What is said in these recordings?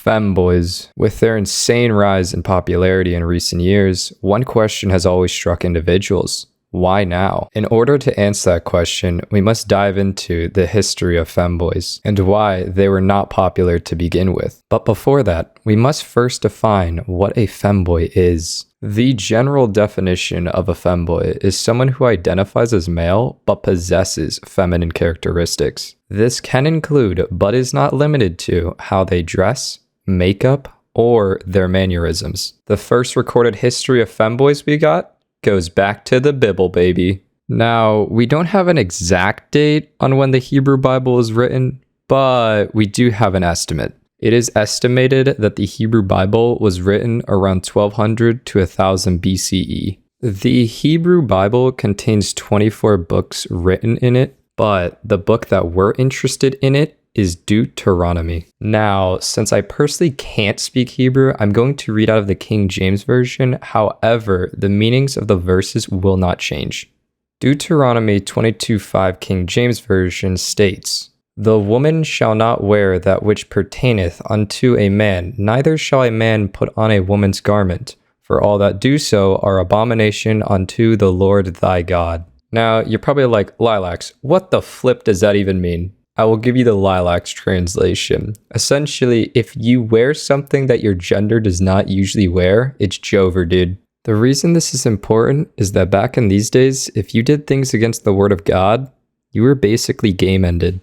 Femboys. With their insane rise in popularity in recent years, one question has always struck individuals. Why now? In order to answer that question, we must dive into the history of femboys and why they were not popular to begin with. But before that, we must first define what a femboy is. The general definition of a femboy is someone who identifies as male but possesses feminine characteristics. This can include, but is not limited to, how they dress, makeup, or their mannerisms. The first recorded history of femboys we got goes back to the Bible, baby. Now, we don't have an exact date on when the Hebrew Bible was written, but we do have an estimate. It is estimated that the Hebrew Bible was written around 1200 to 1000 BCE. The Hebrew Bible contains 24 books written in it, but the book that we're interested in it is Deuteronomy. Now, since I personally can't speak Hebrew, I'm going to read out of the King James Version. However, the meanings of the verses will not change. Deuteronomy 22:5 King James Version states, "The woman shall not wear that which pertaineth unto a man, neither shall a man put on a woman's garment, for all that do so are abomination unto the Lord thy God." Now, you're probably like, Lilacs, what the flip does that even mean? I will give you the Lilacs translation. Essentially, if you wear something that your gender does not usually wear, it's Jover, dude. The reason this is important is that back in these days, if you did things against the word of God, you were basically game-ended.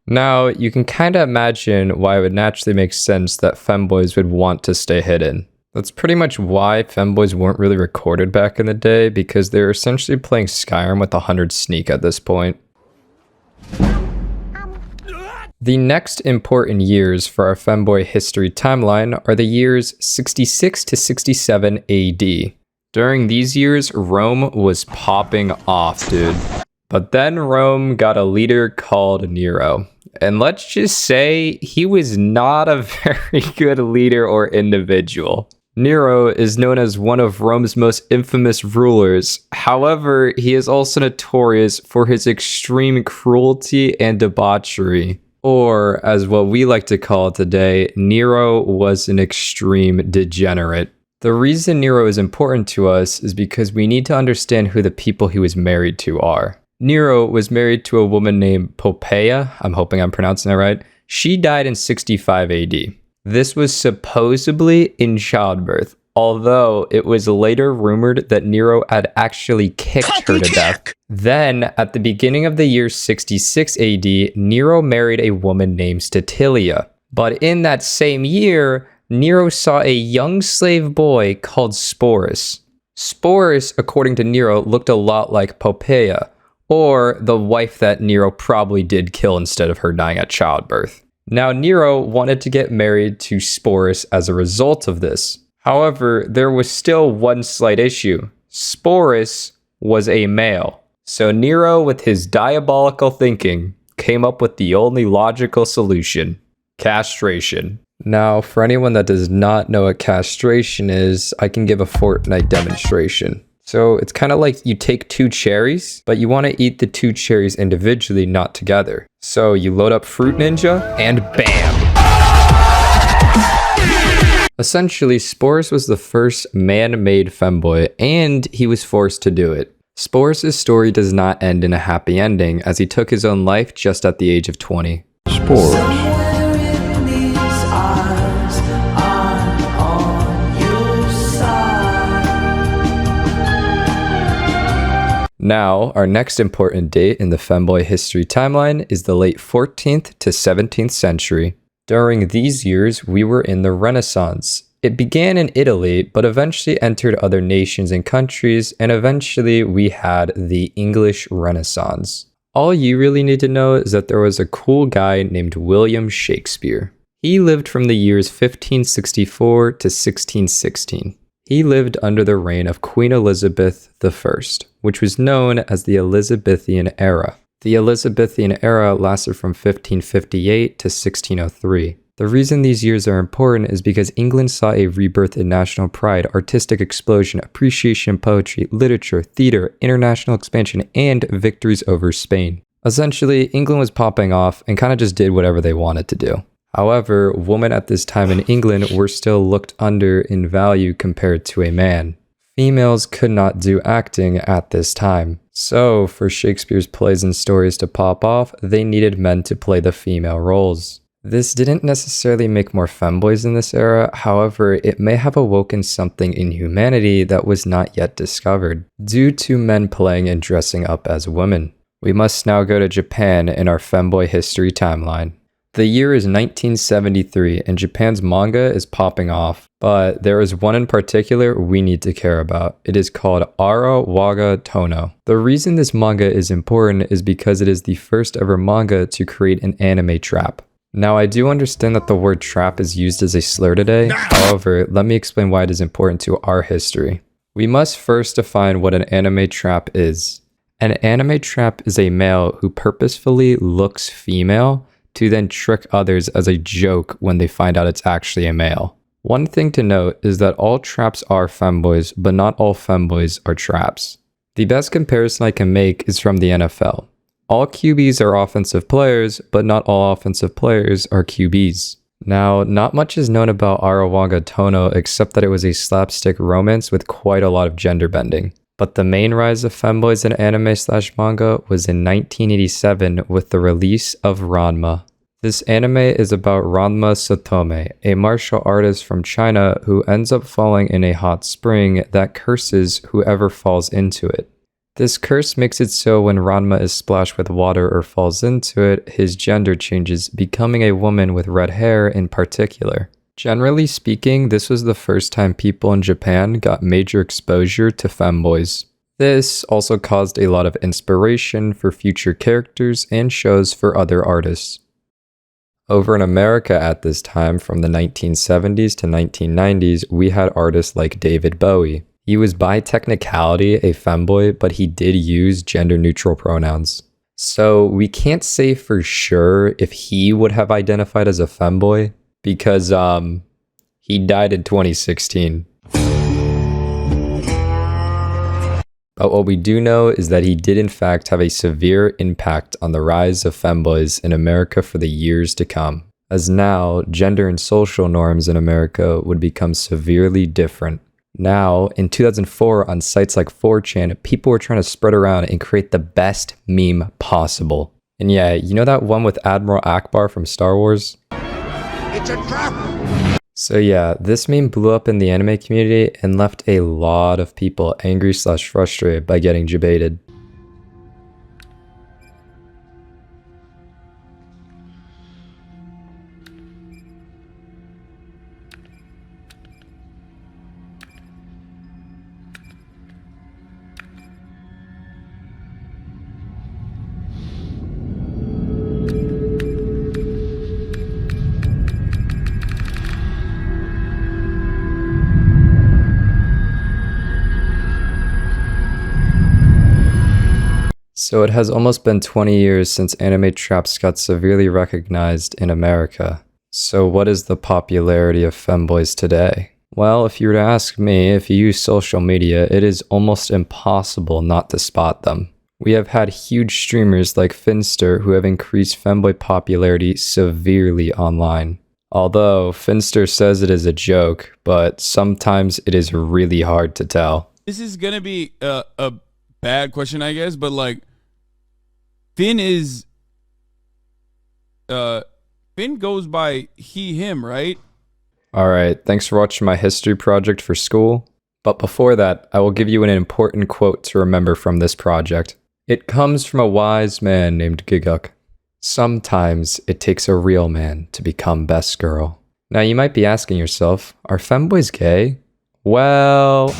Now, you can kind of imagine why it would naturally make sense that femboys would want to stay hidden. That's pretty much why femboys weren't really recorded back in the day, because they were essentially playing Skyrim with 100 sneak at this point. The next important years for our femboy history timeline are the years 66 to 67 AD. During these years, Rome was popping off, dude. But then Rome got a leader called Nero. And let's just say he was not a very good leader or individual. Nero is known as one of Rome's most infamous rulers. However, he is also notorious for his extreme cruelty and debauchery. Or, as what we like to call it today, Nero was an extreme degenerate. The reason Nero is important to us is because we need to understand who the people he was married to are. Nero was married to a woman named Poppaea. I'm hoping I'm pronouncing that right. She died in 65 AD. This was supposedly in childbirth, although it was later rumored that Nero had actually kicked her to death. Then, at the beginning of the year 66 AD, Nero married a woman named Statilia. But in that same year, Nero saw a young slave boy called Sporus. Sporus, according to Nero, looked a lot like Poppaea, or the wife that Nero probably did kill instead of her dying at childbirth. Now, Nero wanted to get married to Sporus as a result of this. However, there was still one slight issue. Sporus was a male. So Nero, with his diabolical thinking, came up with the only logical solution: castration. Now, for anyone that does not know what castration is, I can give a Fortnite demonstration. So it's kind of like you take 2 cherries, but you want to eat the 2 cherries individually, not together. So you load up Fruit Ninja, and bam! Essentially, Sporus was the first man-made femboy, and he was forced to do it. Sporus' story does not end in a happy ending, as he took his own life just at the age of 20. Sporus. Now, our next important date in the femboy history timeline is the late 14th to 17th century. During these years, we were in the Renaissance. It began in Italy, but eventually entered other nations and countries, and eventually we had the English Renaissance. All you really need to know is that there was a cool guy named William Shakespeare. He lived from the years 1564 to 1616. He lived under the reign of Queen Elizabeth I, which was known as the Elizabethan era. The Elizabethan era lasted from 1558 to 1603. The reason these years are important is because England saw a rebirth in national pride, artistic explosion, appreciation of poetry, literature, theater, international expansion, and victories over Spain. Essentially, England was popping off and kind of just did whatever they wanted to do. However, women at this time in England were still looked under in value compared to a man. Females could not do acting at this time. So, for Shakespeare's plays and stories to pop off, they needed men to play the female roles. This didn't necessarily make more femboys in this era, however, it may have awoken something in humanity that was not yet discovered, due to men playing and dressing up as women. We must now go to Japan in our femboy history timeline. The year is 1973 and Japan's manga is popping off, but there is one in particular we need to care about. It is called Ara Waga Tono. The reason this manga is important is because it is the first ever manga to create an anime trap. Now, I do understand that the word trap is used as a slur today. However, let me explain why it is important to our history. We must first define what an anime trap is. An anime trap is a male who purposefully looks female to then trick others as a joke when they find out it's actually a male. One thing to note is that all traps are femboys, but not all femboys are traps. The best comparison I can make is from the NFL. All QBs are offensive players, but not all offensive players are QBs. Now, not much is known about Arawaga Tono except that it was a slapstick romance with quite a lot of gender bending. But the main rise of femboys in anime/manga was in 1987 with the release of Ranma. This anime is about Ranma Sotome, a martial artist from China who ends up falling in a hot spring that curses whoever falls into it. This curse makes it so when Ranma is splashed with water or falls into it, his gender changes, becoming a woman with red hair in particular. Generally speaking, this was the first time people in Japan got major exposure to femboys. This also caused a lot of inspiration for future characters and shows for other artists. Over in America at this time, from the 1970s to 1990s, we had artists like David Bowie. He was by technicality a femboy, but he did use gender-neutral pronouns. So we can't say for sure if he would have identified as a femboy, because he died in 2016. But what we do know is that he did in fact have a severe impact on the rise of femboys in America for the years to come, as now gender and social norms in America would become severely different. Now, in 2004, on sites like 4chan, people were trying to spread around and create the best meme possible. And yeah, you know that one with Admiral Akbar from Star Wars? It's a trap! So yeah, this meme blew up in the anime community and left a lot of people angry/frustrated by getting debated. So it has almost been 20 years since anime traps got severely recognized in America. So what is the popularity of femboys today? Well, if you were to ask me, if you use social media, it is almost impossible not to spot them. We have had huge streamers like Finster who have increased femboy popularity severely online. Although Finster says it is a joke, but sometimes it is really hard to tell. This is gonna be a bad question, I guess, but like, Finn goes by he, him, right? Alright, thanks for watching my history project for school. But before that, I will give you an important quote to remember from this project. It comes from a wise man named Giguk. Sometimes it takes a real man to become best girl. Now you might be asking yourself, are femboys gay? Well...